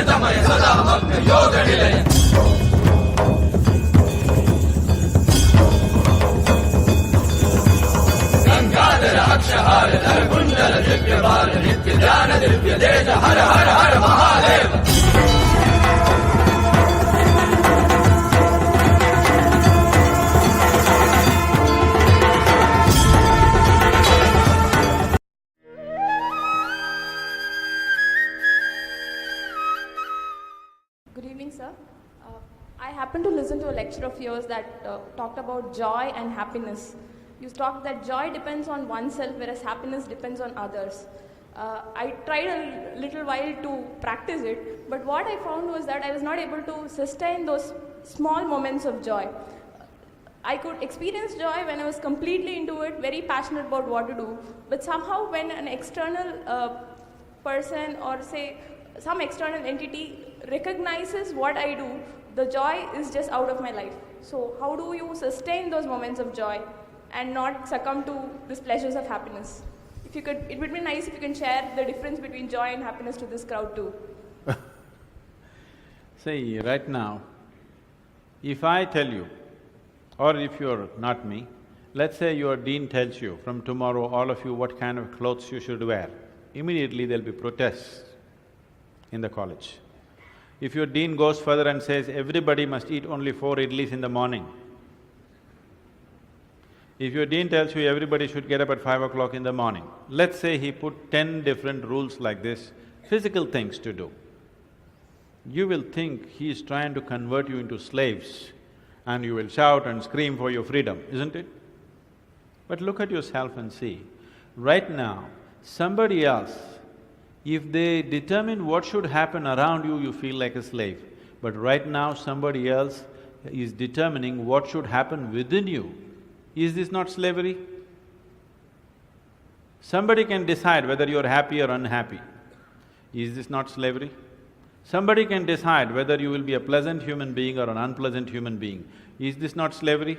अमृतमय सदा मग्न योग निलय गंगाधर अक्षहार धर कुंडल दिव्य बाल नित्य ध्यान दिव्य तेज हर हर हर Mahadev. Good evening, sir. I happened to listen to a lecture of yours that talked about joy and happiness. You talked that joy depends on oneself, whereas happiness depends on others. I tried a little while to practice it, but what I found was that I was not able to sustain those small moments of joy. I could experience joy when I was completely into it, very passionate about what to do, but somehow when an external person or say some external entity recognizes what I do, the joy is just out of my life. So how do you sustain those moments of joy and not succumb to these pleasures of happiness? If you could, it would be nice if you can share the difference between joy and happiness to this crowd too. See, right now, if I tell you, or if you're not me, let's say your dean tells you, from tomorrow all of you what kind of clothes you should wear, immediately there'll be protests in the college. If your dean goes further and says, everybody must eat only 4 idlis in the morning, if your dean tells you everybody should get up at 5 o'clock in the morning, let's say he put 10 different rules like this, physical things to do, you will think he is trying to convert you into slaves and you will shout and scream for your freedom, isn't it? But look at yourself and see, right now, somebody else, if they determine what should happen around you, you feel like a slave. But right now, somebody else is determining what should happen within you. Is this not slavery? Somebody can decide whether you're happy or unhappy. Is this not slavery? Somebody can decide whether you will be a pleasant human being or an unpleasant human being. Is this not slavery?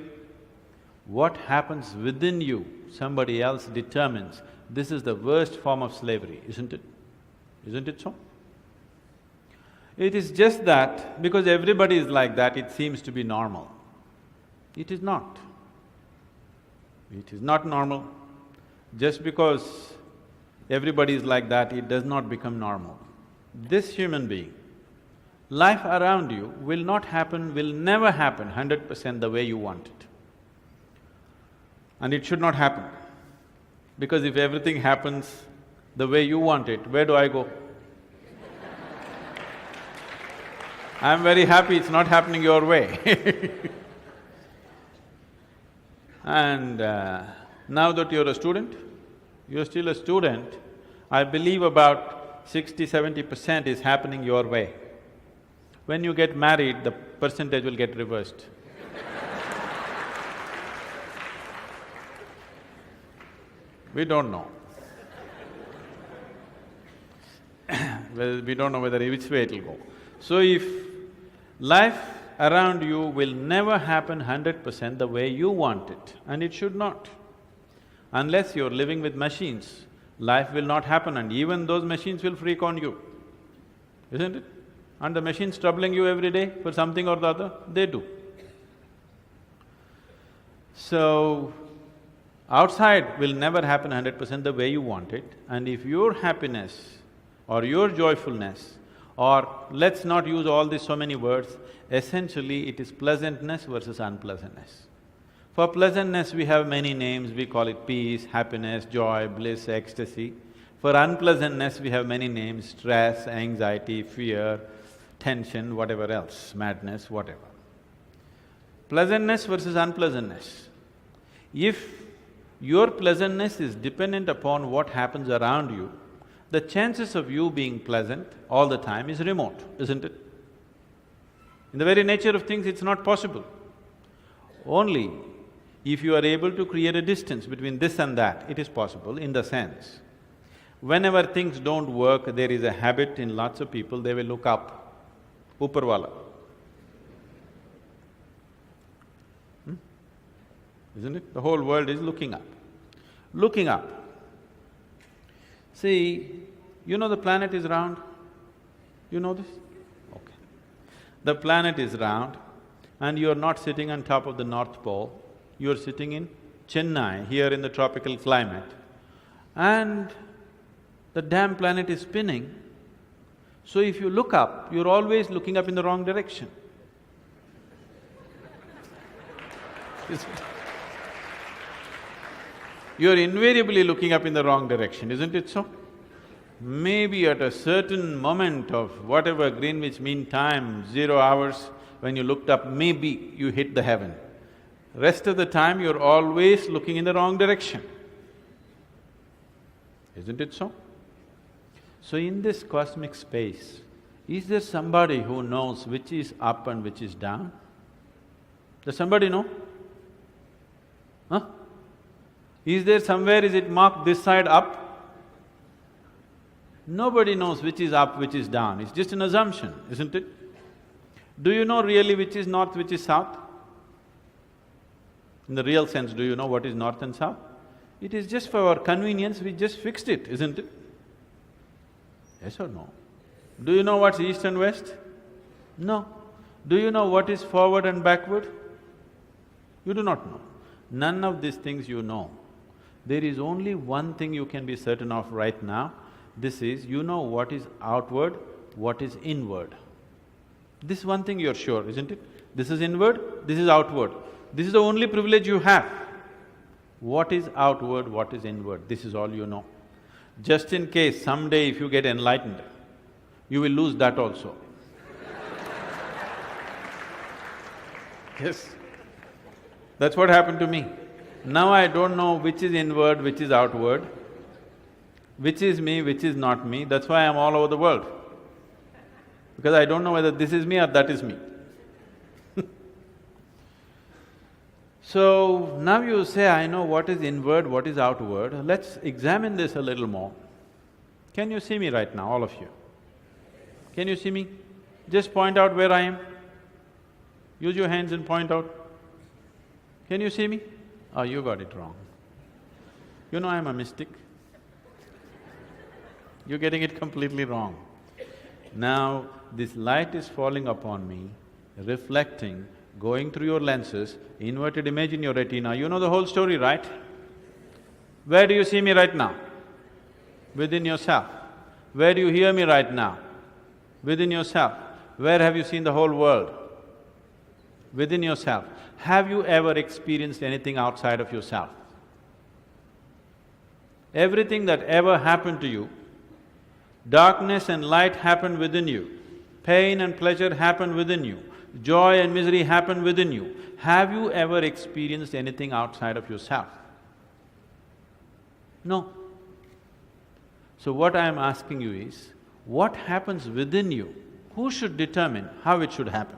What happens within you, somebody else determines. This is the worst form of slavery, isn't it? Isn't it so? It is just that because everybody is like that, it seems to be normal. It is not. It is not normal. Just because everybody is like that, it does not become normal. This human being, life around you will not happen, will never happen 100% the way you want it. And it should not happen. Because if everything happens the way you want it, where do I go? I'm very happy it's not happening your way. And now that you're a student, you're still a student, I believe about 60–70% is happening your way. When you get married, the percentage will get reversed. We don't know. Well, we don't know whether which way it'll go. So if life around you will never happen 100% the way you want it, and it should not. Unless you're living with machines, life will not happen and even those machines will freak on you, isn't it? And the machines troubling you every day for something or the other, they do. So, outside will never happen 100% the way you want it, and if your happiness or your joyfulness, or let's not use all these so many words, essentially it is pleasantness versus unpleasantness. For pleasantness we have many names, we call it peace, happiness, joy, bliss, ecstasy. For unpleasantness we have many names, stress, anxiety, fear, tension, whatever else, madness, whatever. Pleasantness versus unpleasantness. If your pleasantness is dependent upon what happens around you, the chances of you being pleasant all the time is remote, isn't it? In the very nature of things, it's not possible. Only if you are able to create a distance between this and that, it is possible in the sense, whenever things don't work, there is a habit in lots of people, they will look up, Upar Isn't it? The whole world is looking up. Looking up. See, you know the planet is round? You know this? The planet is round and you're not sitting on top of the North Pole, you're sitting in Chennai, here in the tropical climate, and the damn planet is spinning. So if you look up, you're always looking up in the wrong direction. Isn't it? You're invariably looking up in the wrong direction, isn't it so? Maybe at a certain moment of whatever Greenwich Mean Time, 0 hours, when you looked up, maybe you hit the heaven. Rest of the time, you're always looking in the wrong direction. Isn't it so? So in this cosmic space, is there somebody who knows which is up and which is down? Does somebody know? Huh? Is there somewhere, is it marked this side up? Nobody knows which is up, which is down, it's just an assumption, isn't it? Do you know really which is north, which is south? In the real sense, do you know what is north and south? It is just for our convenience, we just fixed it, isn't it? Yes or no? Do you know what's east and west? No. Do you know what is forward and backward? You do not know. None of these things you know. There is only one thing you can be certain of right now, this is, you know what is outward, what is inward. This one thing you're sure, isn't it? This is inward, this is outward. This is the only privilege you have. What is outward, what is inward, this is all you know. Just in case someday if you get enlightened, you will lose that also. Yes, that's what happened to me. Now I don't know which is inward, which is outward, which is me, which is not me, that's why I'm all over the world. Because I don't know whether this is me or that is me. So, now you say, I know what is inward, what is outward, let's examine this a little more. Can you see me right now, all of you? Can you see me? Just point out where I am. Use your hands and point out. Can you see me? Oh, you got it wrong. You know I'm a mystic. You're getting it completely wrong. Now, this light is falling upon me, reflecting, going through your lenses, inverted image in your retina, you know the whole story, right? Where do you see me right now? Within yourself. Where do you hear me right now? Within yourself. Where have you seen the whole world? Within yourself. Have you ever experienced anything outside of yourself? Everything that ever happened to you, darkness and light happened within you, pain and pleasure happened within you, joy and misery happen within you. Have you ever experienced anything outside of yourself? No. So what I am asking you is, what happens within you? Who should determine how it should happen?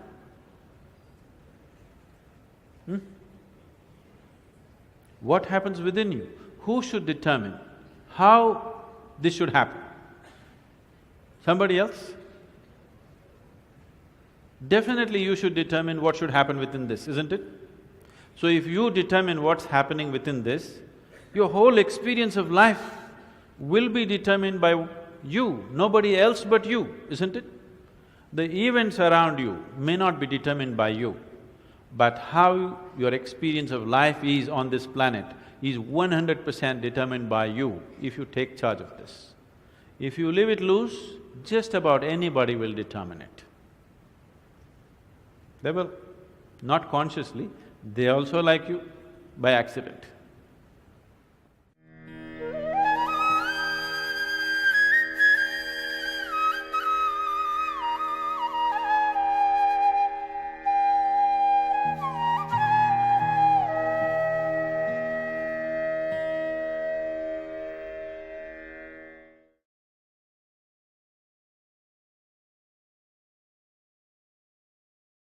What happens within you? Who should determine how this should happen? Somebody else? Definitely you should determine what should happen within this, isn't it? So if you determine what's happening within this, your whole experience of life will be determined by you, nobody else but you, isn't it? The events around you may not be determined by you, but how your experience of life is on this planet is 100% determined by you if you take charge of this. If you leave it loose, just about anybody will determine it. They will, not consciously, they also like you by accident.